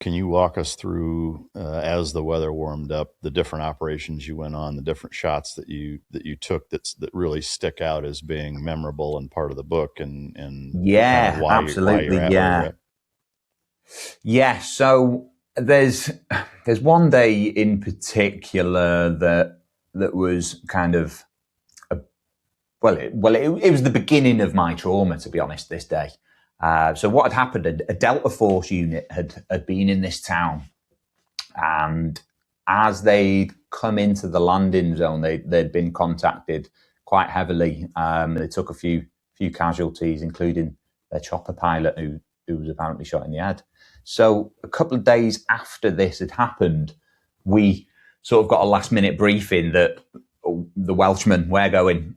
Can you walk us through, as the weather warmed up, the different operations you went on, the different shots that you took that really stick out as being memorable and part of the book, and kind of Yeah, why you're absolutely. at where you're Yeah. at? Yeah. So there's one day in particular that was kind of it was the beginning of my trauma, to be honest. This day. So what had happened? A Delta Force unit had been in this town, and as they'd come into the landing zone, they'd been contacted quite heavily. They took a few casualties, including their chopper pilot, who was apparently shot in the head. So a couple of days after this had happened, we sort of got a last minute briefing that the Welshmen, we're going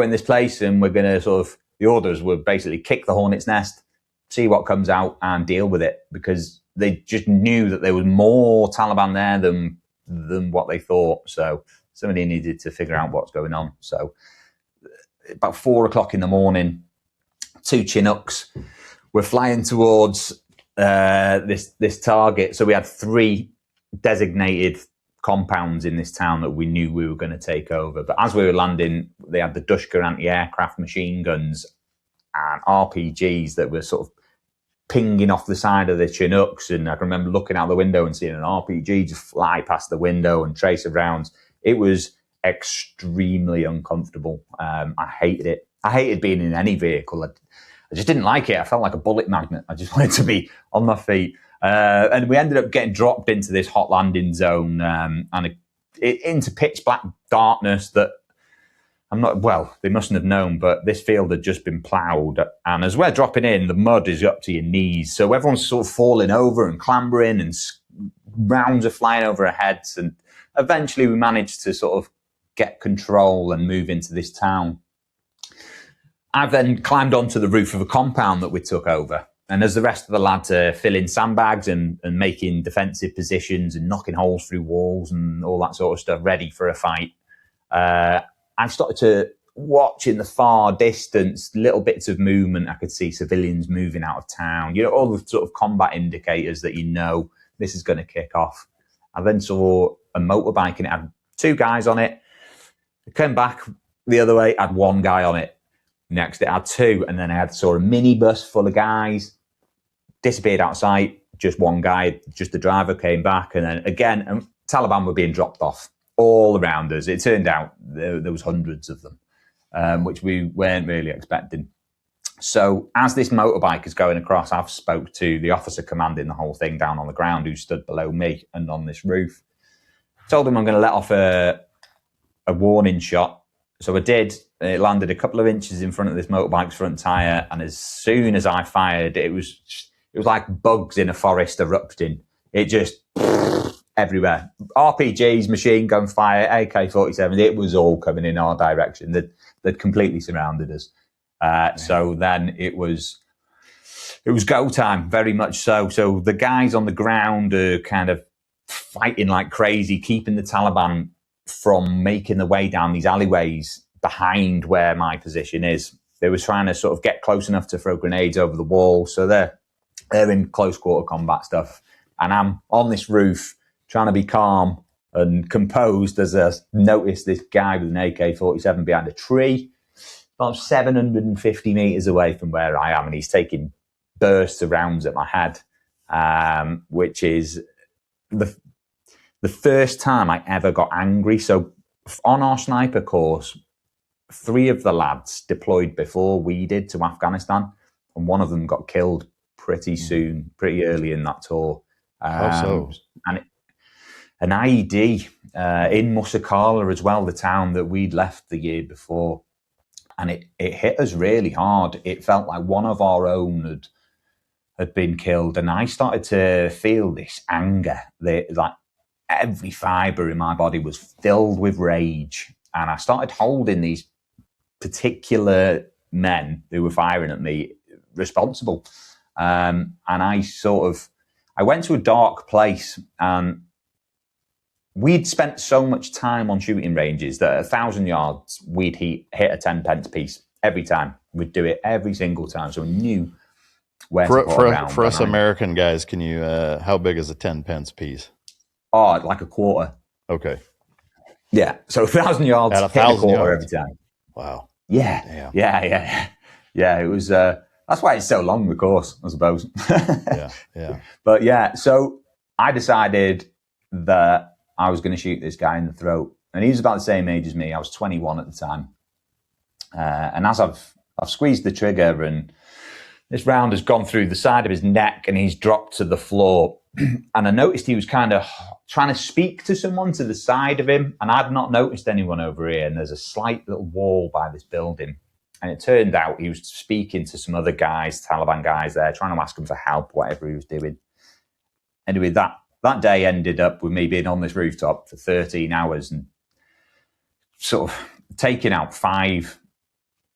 this place, and we're going to the orders were basically kick the hornet's nest, see what comes out, and deal with it, because they just knew that there was more Taliban there than what they thought. So somebody needed to figure out what's going on. So about 4:00 in the morning, two Chinooks were flying towards this target. So we had 3 designated compounds in this town that we knew we were going to take over. But as we were landing, they had the Dushka anti-aircraft machine guns and RPGs that were sort of pinging off the side of the Chinooks. And I can remember looking out the window and seeing an RPG just fly past the window and trace of rounds. It was extremely uncomfortable. I hated it. I hated being in any vehicle. I just didn't like it. I felt like a bullet magnet. I just wanted to be on my feet. And we ended up getting dropped into this hot landing zone and into pitch black darkness that they mustn't have known, but this field had just been ploughed. And as we're dropping in, the mud is up to your knees. So everyone's sort of falling over and clambering, and rounds are flying over our heads. And eventually we managed to sort of get control and move into this town. I then climbed onto the roof of a compound that we took over. And as the rest of the lads are filling sandbags and making defensive positions and knocking holes through walls and all that sort of stuff, ready for a fight, I started to watch in the far distance little bits of movement. I could see civilians moving out of town, all the sort of combat indicators that this is going to kick off. I then saw a motorbike, and it had 2 guys on it. I came back the other way, had 1 guy on it. Next, it had 2, and then I saw a minibus full of guys, disappeared outside, just 1 guy, just the driver came back, and then again, Taliban were being dropped off all around us. It turned out there was hundreds of them, which we weren't really expecting. So as this motorbike is going across, I've spoke to the officer commanding the whole thing down on the ground, who stood below me and on this roof. Told him I'm going to let off a warning shot. So I did. It landed a couple of inches in front of this motorbike's front tyre, and as soon as I fired, it was like bugs in a forest erupting. It just everywhere. RPGs, machine gun fire, AK-47, it was all coming in our direction. They'd completely surrounded us. So then it was go time, very much so. So the guys on the ground are kind of fighting like crazy, keeping the Taliban from making the way down these alleyways behind where my position is. They were trying to sort of get close enough to throw grenades over the wall. So they're in close quarter combat stuff. And I'm on this roof trying to be calm and composed as I noticed this guy with an AK-47 behind a tree, about 750 meters away from where I am. And he's taking bursts of rounds at my head, which is the first time I ever got angry. So on our sniper course, 3 of the lads deployed before we did to Afghanistan, and 1 of them got killed pretty early in that tour. How so? And an IED in Moshtarak as well, the town that we'd left the year before. And it hit us really hard. It felt like one of our own had been killed. And I started to feel this anger. Like every fibre in my body was filled with rage. And I started holding these particular men who were firing at me responsible. And I went to a dark place, and we'd spent so much time on shooting ranges that 1,000 yards, we'd hit a 10 pence piece every time. We'd do it every single time. So I knew where to put around. For us American guys, can you, how big is a 10 pence piece? Oh, like a quarter. Okay. Yeah. So 1,000 yards, at 1,000 quarter yards. Every time. Wow. Yeah. Damn. Yeah. It was, that's why it's so long, the course, I suppose. Yeah. But yeah, so I decided that I was going to shoot this guy in the throat. And he was about the same age as me. I was 21 at the time. And as I've squeezed the trigger and this round has gone through the side of his neck and he's dropped to the floor. And I noticed he was kind of trying to speak to someone to the side of him. And I'd not noticed anyone over here. And there's a slight little wall by this building. And it turned out he was speaking to some other guys, Taliban guys there, trying to ask them for help, whatever he was doing. Anyway, that day ended up with me being on this rooftop for 13 hours and sort of taking out 5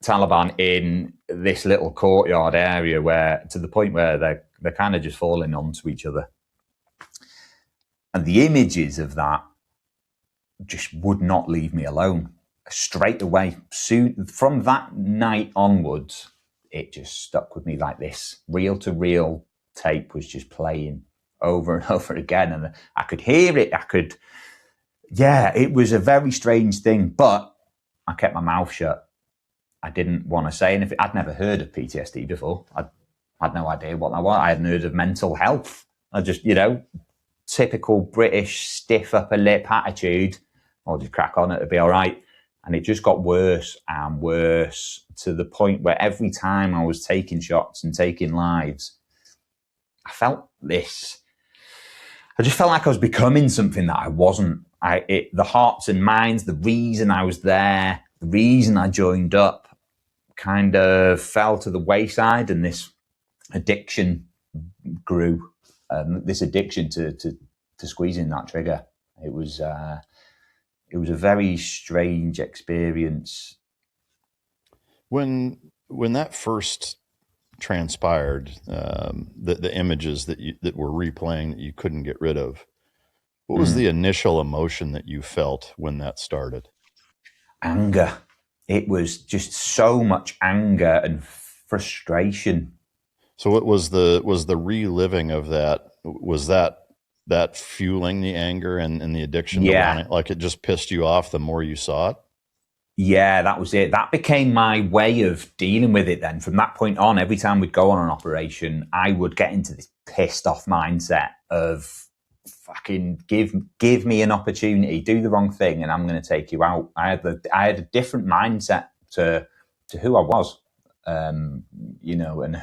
Taliban in this little courtyard area, where to the point where they're kind of just falling onto each other. And the images of that just would not leave me alone. Straight away, soon from that night onwards, it just stuck with me like this. Reel-to-reel tape was just playing over and over again, and I could hear it. It was a very strange thing, but I kept my mouth shut. I didn't want to say anything. I'd never heard of PTSD before. I had no idea what that was. I hadn't heard of mental health. I just, typical British stiff upper lip attitude. I'll just crack on, it'll be all right. And it just got worse and worse to the point where every time I was taking shots and taking lives, I felt this. I just felt like I was becoming something that I wasn't. The hearts and minds, the reason I was there, the reason I joined up kind of fell to the wayside, and this addiction grew. This addiction to squeezing that trigger. It was a very strange experience. When that first transpired, the images that were replaying that you couldn't get rid of, what was the initial emotion that you felt when that started? Anger. It was just so much anger and frustration. So what was the reliving of that? Was that fueling the anger and the addiction to wanting, like it just pissed you off the more you saw it? Yeah, that was it. That became my way of dealing with it then. From that point on, every time we'd go on an operation, I would get into this pissed off mindset of fucking give me an opportunity, do the wrong thing, and I'm going to take you out. I had a different mindset to who I was, and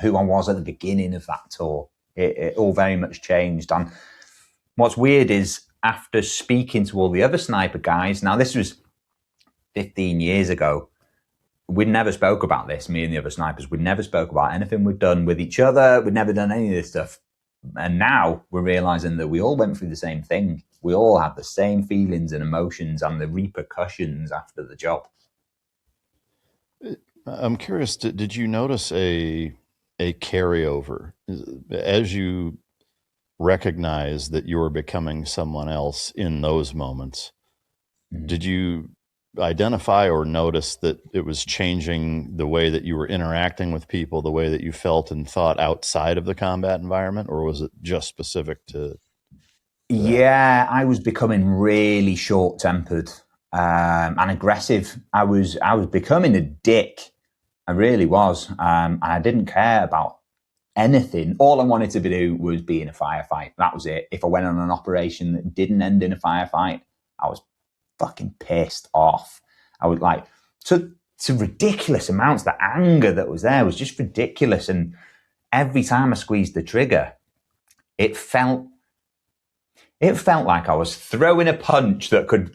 who I was at the beginning of that tour. It all very much changed. And what's weird is after speaking to all the other sniper guys, now this was 15 years ago, we never spoke about this, me and the other snipers. We never spoke about anything we'd done with each other. We'd never done any of this stuff. And now we're realizing that we all went through the same thing. We all had the same feelings and emotions and the repercussions after the job. I'm curious, did you notice a carryover as you recognize that you were becoming someone else in those moments? Mm-hmm. Did you identify or notice that it was changing the way that you were interacting with people, the way that you felt and thought outside of the combat environment, or was it just specific to? Yeah, I was becoming really short-tempered and aggressive. I was becoming a dick. I really was. I didn't care about anything. All I wanted to do was be in a firefight. That was it. If I went on an operation that didn't end in a firefight, I was fucking pissed off. I was like, to ridiculous amounts. The anger that was there was just ridiculous. And every time I squeezed the trigger, it felt like I was throwing a punch that could,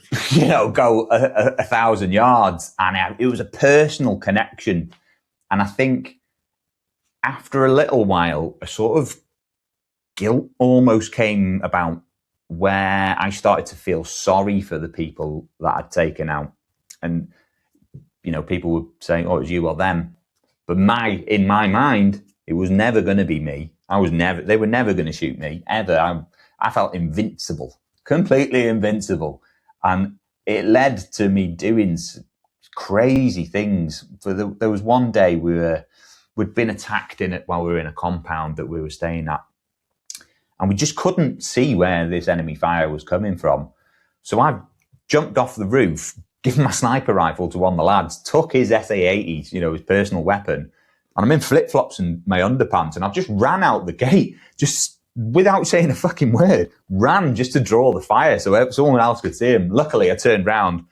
go 1,000 yards. And it was a personal connection. And I think after a little while, a sort of guilt almost came about, where I started to feel sorry for the people that I'd taken out. And, people would say, oh, it was you or them. But in my mind, it was never going to be me. They were never going to shoot me, ever. I felt invincible, completely invincible. And it led to me doing crazy things. There was one day we we'd been attacked in it while we were in a compound that we were staying at. And we just couldn't see where this enemy fire was coming from. So I jumped off the roof, given my sniper rifle to one of the lads, took his SA-80s, his personal weapon, and I'm in flip-flops and my underpants, and I've just ran out the gate, just without saying a fucking word, ran just to draw the fire so someone else could see him. Luckily, I turned round.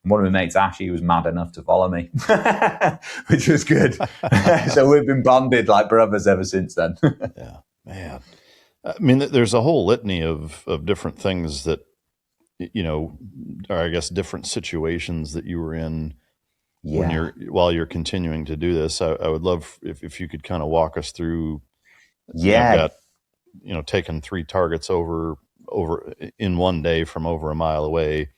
One of my mates, Ash, he was mad enough to follow me, which was good. So we've been bonded like brothers ever since then. Yeah, man. I mean, there's a whole litany of different things that, or I guess different situations that you were in while you're continuing to do this. I would love if you could kind of walk us through. Yeah. I've got, taking 3 targets over in one day from over a mile away.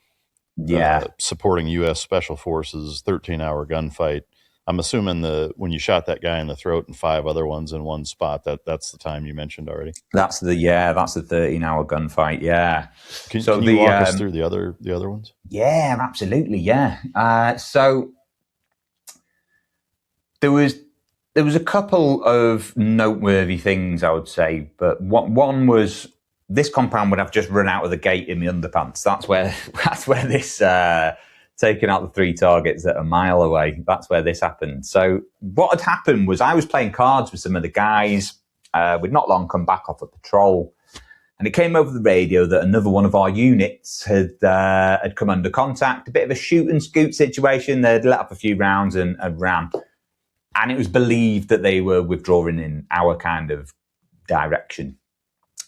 Yeah. Supporting U.S. Special Forces, 13-hour gunfight. I'm assuming when you shot that guy in the throat and 5 other ones in one spot, that's the time you mentioned already. That's the 13-hour gunfight. Yeah. Can you walk us through the other ones? Yeah, absolutely. Yeah. So there was a couple of noteworthy things, I would say, but one was this compound would have just run out of the gate in my underpants. That's where this taking out the 3 targets at a mile away. That's where this happened. So what had happened was I was playing cards with some of the guys. We'd not long come back off a patrol, and it came over the radio that another one of our units had come under contact. A bit of a shoot and scoot situation. They'd let up a few rounds and ran, and it was believed that they were withdrawing in our kind of direction.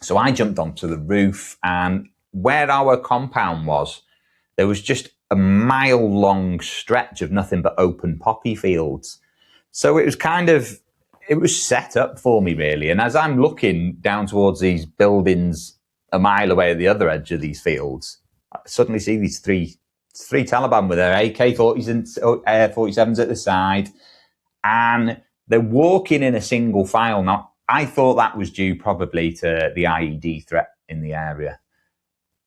So I jumped onto the roof, and where our compound was, there was just a mile-long stretch of nothing but open poppy fields. So it was set up for me, really. And as I'm looking down towards these buildings a mile away at the other edge of these fields, I suddenly see these three Taliban with their AK-47s at the side, and they're walking in a single file. Now, I thought that was due probably to the IED threat in the area.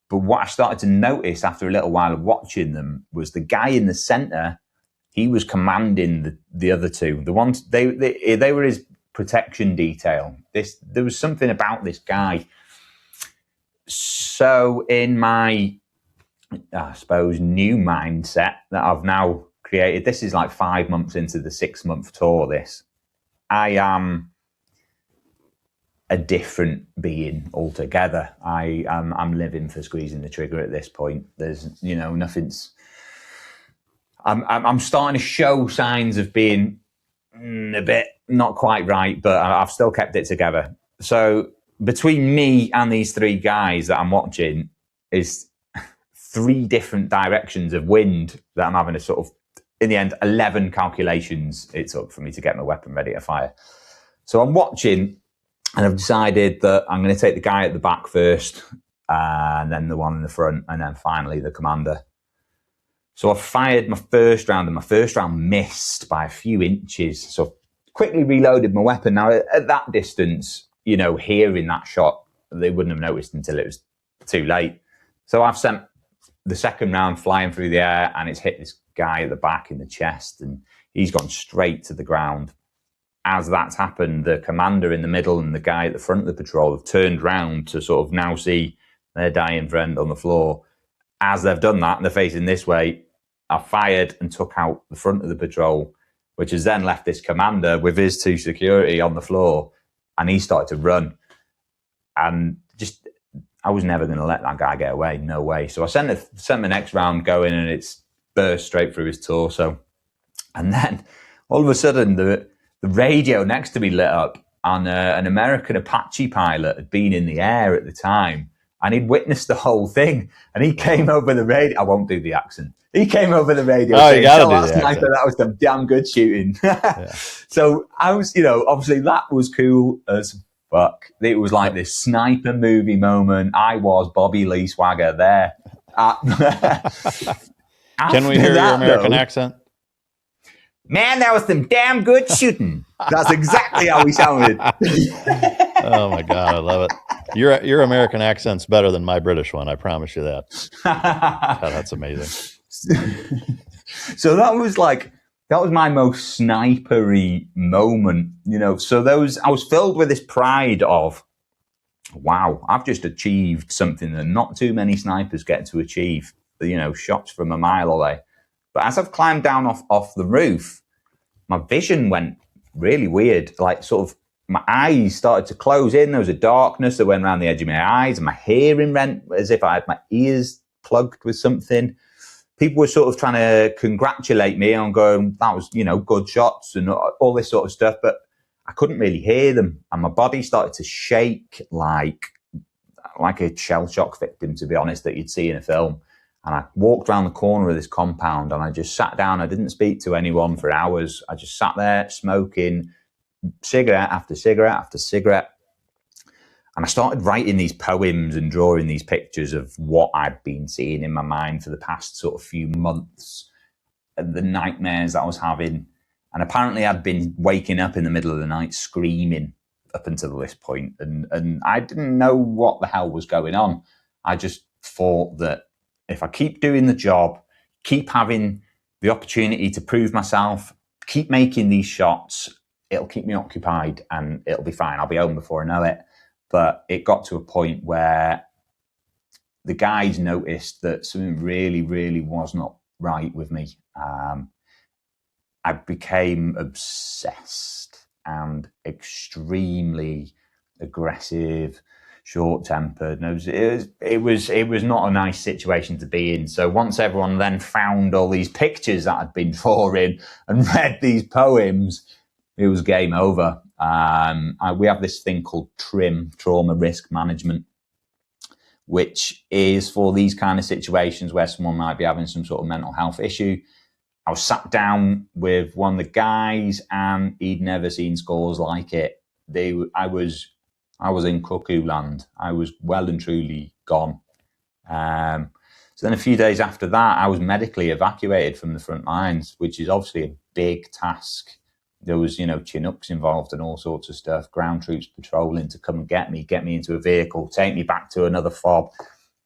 But what I started to notice after a little while of watching them was the guy in the center, he was commanding the other 2. The ones they were his protection detail. There was something about this guy. So in my, I suppose, new mindset that I've now created, this is like 5 months into the 6-month tour, I am a different being altogether. I'm living for squeezing the trigger at this point. There's, nothing's. I'm starting to show signs of being a bit not quite right, but I've still kept it together. So between me and these 3 guys that I'm watching is 3 different directions of wind that I'm having to sort of, in the end, 11 calculations it took for me to get my weapon ready to fire. So I'm watching, and I've decided that I'm going to take the guy at the back first, and then the one in the front, and then finally the commander. So I fired my first round, and my first round missed by a few inches. So quickly reloaded my weapon. Now, at that distance, hearing that shot, they wouldn't have noticed until it was too late. So I've sent the second round flying through the air, and it's hit this guy at the back in the chest, and he's gone straight to the ground. As that's happened, the commander in the middle and the guy at the front of the patrol have turned round to sort of now see their dying friend on the floor. As they've done that and they're facing this way, I fired and took out the front of the patrol, which has then left this commander with his 2 security on the floor, and he started to run. And I was never going to let that guy get away. No way. So I sent my next round going, and it's burst straight through his torso. And then all of a sudden, the radio next to me lit up, and an American Apache pilot had been in the air at the time, and he'd witnessed the whole thing. And he came over the radio. I won't do the accent. He came over the radio. Oh, you got to do that sniper, that was some damn good shooting. Yeah. So I was, obviously that was cool as fuck. It was like this sniper movie moment. I was Bobby Lee Swagger there. Can we hear your American accent? Man, that was some damn good shooting. That's exactly how we sounded. Oh my God, I love it. Your American accent's better than my British one. I promise you that. God, that's amazing. So that was like that was my most snipery moment, you know. So I was filled with this pride of, wow, I've just achieved something that not too many snipers get to achieve, you know, shots from a mile away. But as I've climbed down off the roof, my vision went really weird. Like, sort of, my eyes started to close in. There was a darkness that went around the edge of my eyes, and my hearing went as if I had my ears plugged with something. People were sort of trying to congratulate me on going, that was, you know, good shots and all this sort of stuff. But I couldn't really hear them. And my body started to shake like a shell shock victim, to be honest, that you'd see in a film. And I walked around the corner of this compound and I just sat down. I didn't speak to anyone for hours. I just sat there smoking cigarette after cigarette after cigarette. And I started writing these poems and drawing these pictures of what I'd been seeing in my mind for the past sort of few months, and the nightmares that I was having. And apparently I'd been waking up in the middle of the night screaming up until this point. And I didn't know what the hell was going on. I just thought that if I keep doing the job, keep having the opportunity to prove myself, keep making these shots, it'll keep me occupied and it'll be fine. I'll be home before I know it. But it got to a point where the guys noticed that something really, really was not right with me. I became obsessed and extremely aggressive, short-tempered. It was not a nice situation to be in. So once everyone then found all these pictures that I'd been drawing and read these poems, it was game over. We have this thing called TRIM, Trauma Risk Management, which is for these kind of situations where someone might be having some sort of mental health issue. I was sat down with one of the guys and he'd never seen scores like it. I was in cuckoo land. I was well and truly gone. So then a few days after that, I was medically evacuated from the front lines, which is obviously a big task. There was, you know, Chinooks involved and all sorts of stuff, ground troops patrolling to come and get me into a vehicle, take me back to another fob,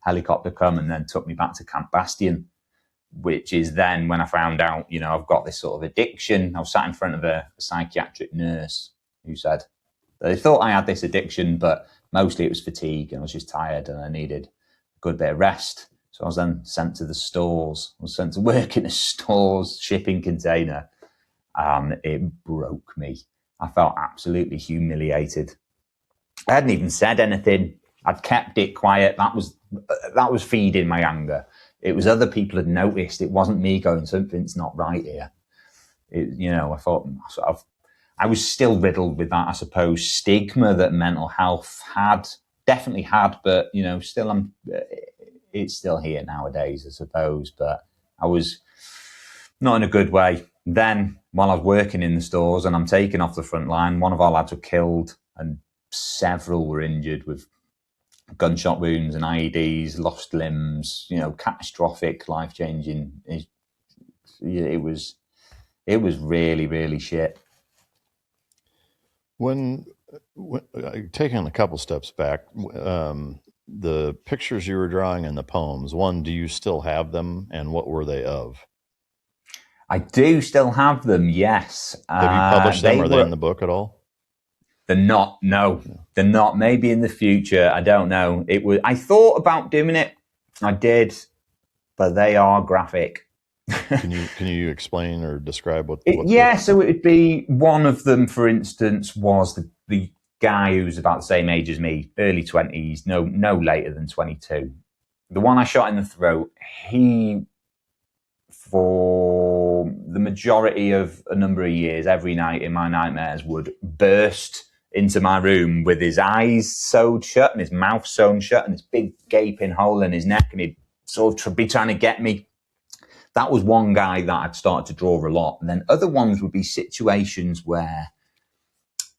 helicopter come and then took me back to Camp Bastion, which is then when I found out, you know, I've got this sort of addiction. I was sat in front of a psychiatric nurse who said they thought I had this addiction, but mostly it was fatigue and I was just tired and I needed a good bit of rest. So I was then sent to the stores. I was sent to work in a store's shipping container. And it broke me. I felt absolutely humiliated. I hadn't even said anything. I'd kept it quiet. That was feeding my anger. It was other people had noticed. It wasn't me going, something's not right here. I thought I was still riddled with that, I suppose, stigma that mental health definitely had, but, you know, it's still here nowadays, I suppose, but I was not in a good way. Then, while I was working in the stores and I'm taken off the front line, one of our lads were killed and several were injured with gunshot wounds and IEDs, lost limbs, you know, catastrophic, life-changing. It was really, really shit. When taking a couple steps back, the pictures you were drawing and the poems, one, do you still have them and what were they of? I do still have them, yes. Have you published them? Are they in the book at all? They're not, no. They're not. Maybe in the future, I don't know. I thought about doing it. I did, but they are graphic. Can you explain or describe what so it would be one of them, for instance, was the guy who's about the same age as me, early 20s, no later than 22. The one I shot in the throat, he, for the majority of a number of years, every night in my nightmares would burst into my room with his eyes sewed shut and his mouth sewn shut and this big gaping hole in his neck, and he'd sort of be trying to get me. That was one guy that I'd started to draw a lot. And then other ones would be situations where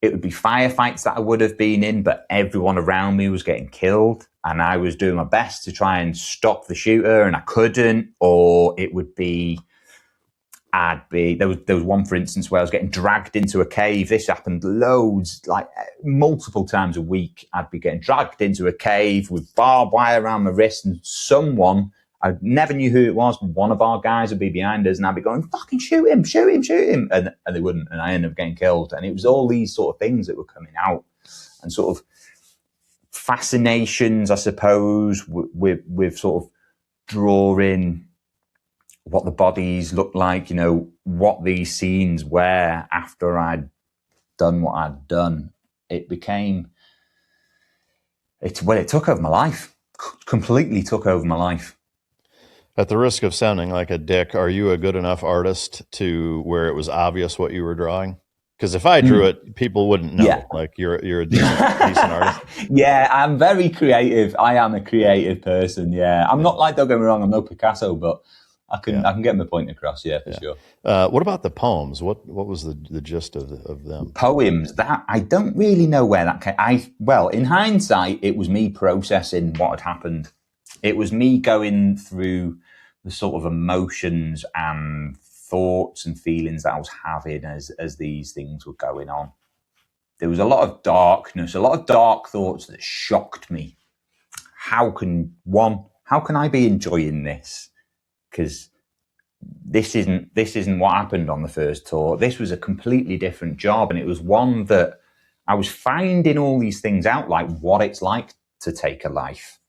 it would be firefights that I would have been in, but everyone around me was getting killed and I was doing my best to try and stop the shooter and I couldn't. Or it would be, there was one, for instance, where I was getting dragged into a cave. This happened loads, like multiple times a week. I'd be getting dragged into a cave with barbed wire around my wrist and someone I never knew who it was. One of our guys would be behind us and I'd be going, fucking shoot him, shoot him, shoot him. And they wouldn't. And I ended up getting killed. And it was all these sort of things that were coming out and sort of fascinations, I suppose, with sort of drawing what the bodies looked like, you know, what these scenes were after I'd done what I'd done. It took over my life, completely took over my life. At the risk of sounding like a dick, are you a good enough artist to where it was obvious what you were drawing? Because if I drew it, people wouldn't know. Yeah. Like you're a decent artist. Yeah, I'm very creative. I am a creative person. Yeah, I'm not like, don't get me wrong, I'm no Picasso, but I can get my point across. Yeah, for sure. What about the poems? What was the gist of them? Poems, that I don't really know where that came. Well, in hindsight, it was me processing what had happened. It was me going through the sort of emotions and thoughts and feelings that I was having as these things were going on. There was a lot of darkness, a lot of dark thoughts that shocked me. How can I be enjoying this? Because this isn't what happened on the first tour. This was a completely different job, and it was one that I was finding all these things out, like what it's like to take a life.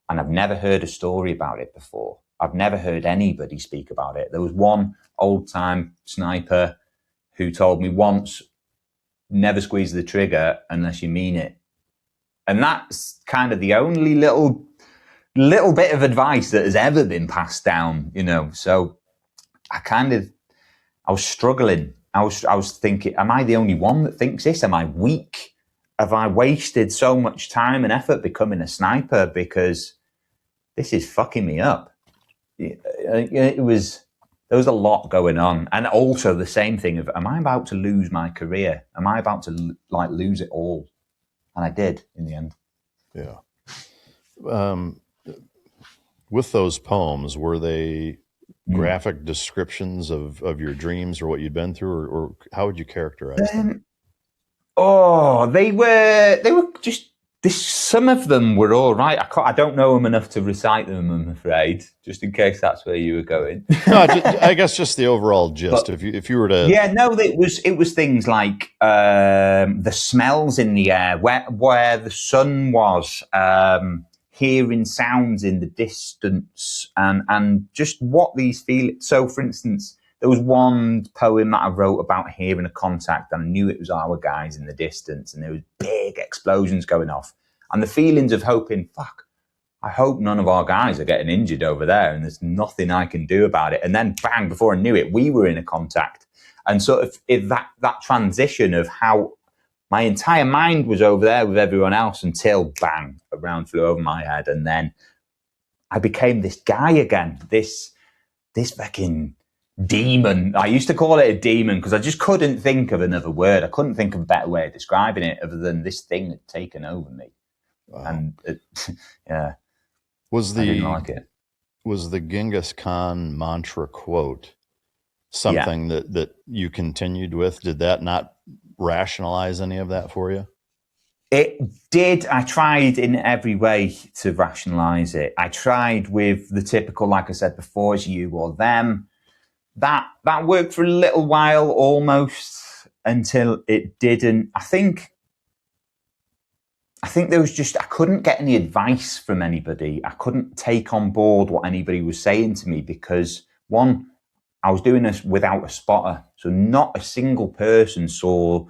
And I've never heard a story about it before. I've never heard anybody speak about it. There was one old-time sniper who told me once, never squeeze the trigger unless you mean it. And that's kind of the only little bit of advice that has ever been passed down, you know. So I was struggling. I was thinking, am I the only one that thinks this? Am I weak? Have I wasted so much time and effort becoming a sniper? Because this is fucking me up. There was a lot going on. And also the same thing of, am I about to lose my career? Am I about to lose it all? And I did in the end. Yeah. With those poems, were they graphic descriptions of your dreams or what you'd been through, or how would you characterize them? They were just this. Some of them were all right. I don't know them enough to recite them, I'm afraid, just in case that's where you were going. No, I guess just the overall gist. But, if you were to, it was things like the smells in the air, where the sun was, hearing sounds in the distance, and just what these feel. So, for instance, there was one poem that I wrote about hearing a contact, and I knew it was our guys in the distance, and there was big explosions going off, and the feelings of hoping, fuck, I hope none of our guys are getting injured over there, and there's nothing I can do about it. And then, bang! Before I knew it, we were in a contact, and sort of that transition of how my entire mind was over there with everyone else until, bang, a round flew over my head, and then I became this guy again, this fucking demon. I used to call it a demon because I just couldn't think of another word. I couldn't think of a better way of describing it other than this thing had taken over me. Wow. And I didn't like it. Was the Genghis Khan mantra quote something that you continued with? Did that not rationalize any of that for you? It did. I tried in every way to rationalize it. I tried with the typical, like I said before, it's you or them. That worked for a little while almost until it didn't. I think there was just, I couldn't get any advice from anybody. I couldn't take on board what anybody was saying to me because, one, I was doing this without a spotter. So not a single person saw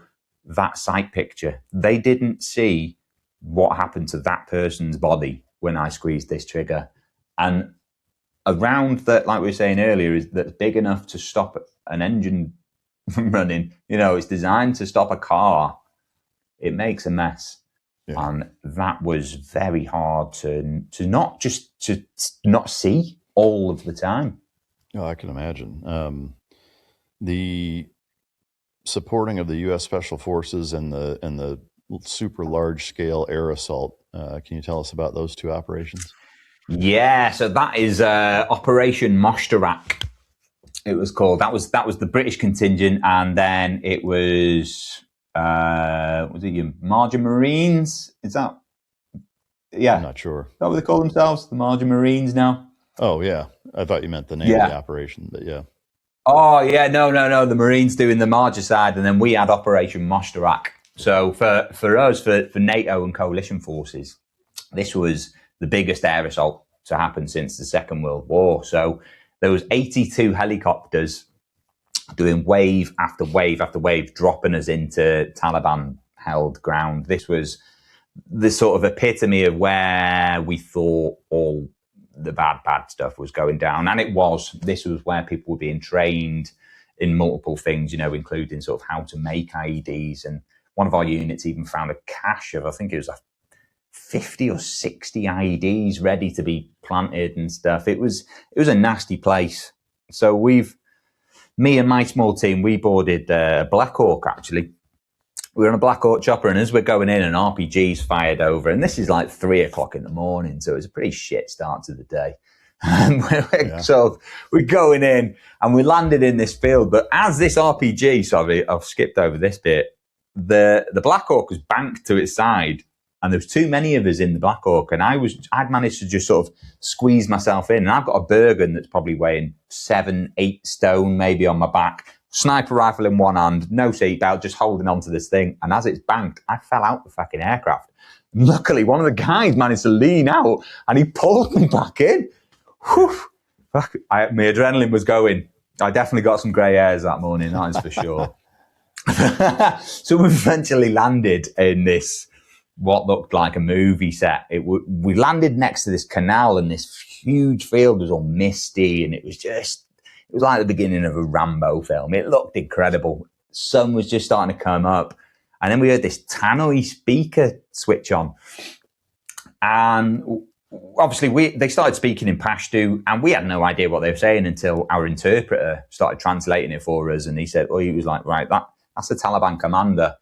that sight picture. They didn't see what happened to that person's body when I squeezed this trigger. And a round that, like we were saying earlier, is that's big enough to stop an engine from running. You know, it's designed to stop a car. It makes a mess. Yeah. And that was very hard to not see all of the time. Oh, I can imagine. The supporting of the U.S. Special Forces and the super large scale air assault. Can you tell us about those two operations? Yeah, so that is Operation Moshtarak. It was called. That was the British contingent, and then it was it your Margin Marines? Is that? Yeah, I'm not sure. Is that what they call themselves? The Margin Marines now. Oh, yeah. I thought you meant the name of the operation, but yeah. Oh, yeah, no. The Marines doing the Marja side, and then we had Operation Moshtarak. So for us, for NATO and coalition forces, this was the biggest air assault to happen since the Second World War. So there was 82 helicopters doing wave after wave after wave, dropping us into Taliban-held ground. This was the sort of epitome of where we thought all the bad stuff was going down. And it was. This was where people were being trained in multiple things, including sort of how to make IEDs. And one of our units even found a cache of, I think it was 50 or 60 IEDs ready to be planted and stuff. It was a nasty place. So me and my small team, we boarded Black Hawk, actually. We were on a Black Hawk chopper, and as we're going in, an RPG's fired over, and this is like 3 o'clock in the morning, so it was a pretty shit start to the day. And we're going in, and we landed in this field, but as this RPG, sorry, I've skipped over this bit, the Black Hawk was banked to its side, and there was too many of us in the Black Hawk, and I'd managed to just sort of squeeze myself in, and I've got a Bergen that's probably weighing 7-8 stone maybe on my back, sniper rifle in one hand, no seatbelt, just holding onto this thing. And as it's banked, I fell out the fucking aircraft. Luckily, one of the guys managed to lean out and he pulled me back in. Whew. My adrenaline was going. I definitely got some grey hairs that morning, that is for sure. So we eventually landed in this, what looked like a movie set. We landed next to this canal, and this huge field was all misty, and it was like the beginning of a Rambo film. It looked incredible. Sun was just starting to come up. And then we heard this tannoy speaker switch on. And obviously they started speaking in Pashto, and we had no idea what they were saying until our interpreter started translating it for us. And he was like, right, that's the Taliban commander.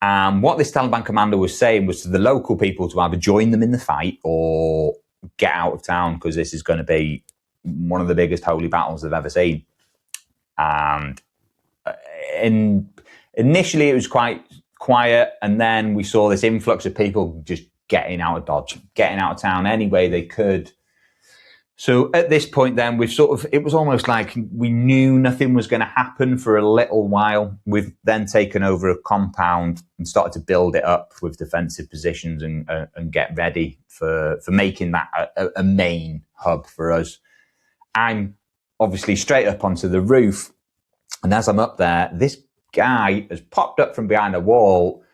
And what this Taliban commander was saying was to the local people to either join them in the fight or get out of town, because this is going to be one of the biggest holy battles they've ever seen. And initially it was quite quiet, and then we saw this influx of people just getting out of Dodge, getting out of town any way they could. So at this point then, it was almost like we knew nothing was going to happen for a little while. We've then taken over a compound and started to build it up with defensive positions and get ready for making that a main hub for us. I'm obviously straight up onto the roof, and as I'm up there, this guy has popped up from behind a wall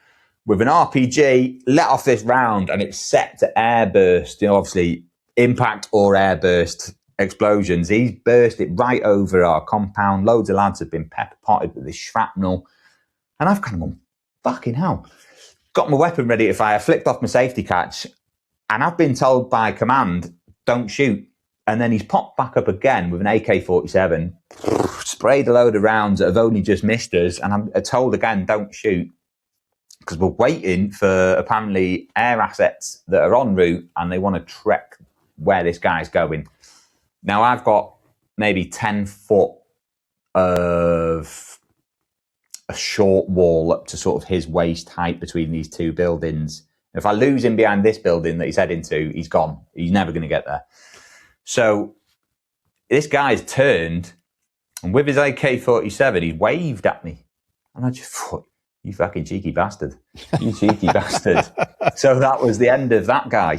with an RPG, let off this round, and it's set to airburst. Obviously, impact or airburst explosions. He's burst it right over our compound. Loads of lads have been pepper potted with this shrapnel, and I've kind of gone, fucking hell. Got my weapon ready to fire, flicked off my safety catch, and I've been told by command, don't shoot. And then he's popped back up again with an AK-47, sprayed a load of rounds that have only just missed us. And I'm told again, don't shoot, because we're waiting for apparently air assets that are en route, and they want to trek where this guy's going. Now, I've got maybe 10 foot of a short wall up to sort of his waist height between these two buildings. If I lose him behind this building that he's heading to, he's gone. He's never going to get there. So this guy's turned, and with his AK-47, he waved at me. And I just thought, you fucking cheeky bastard. You cheeky bastard. So that was the end of that guy.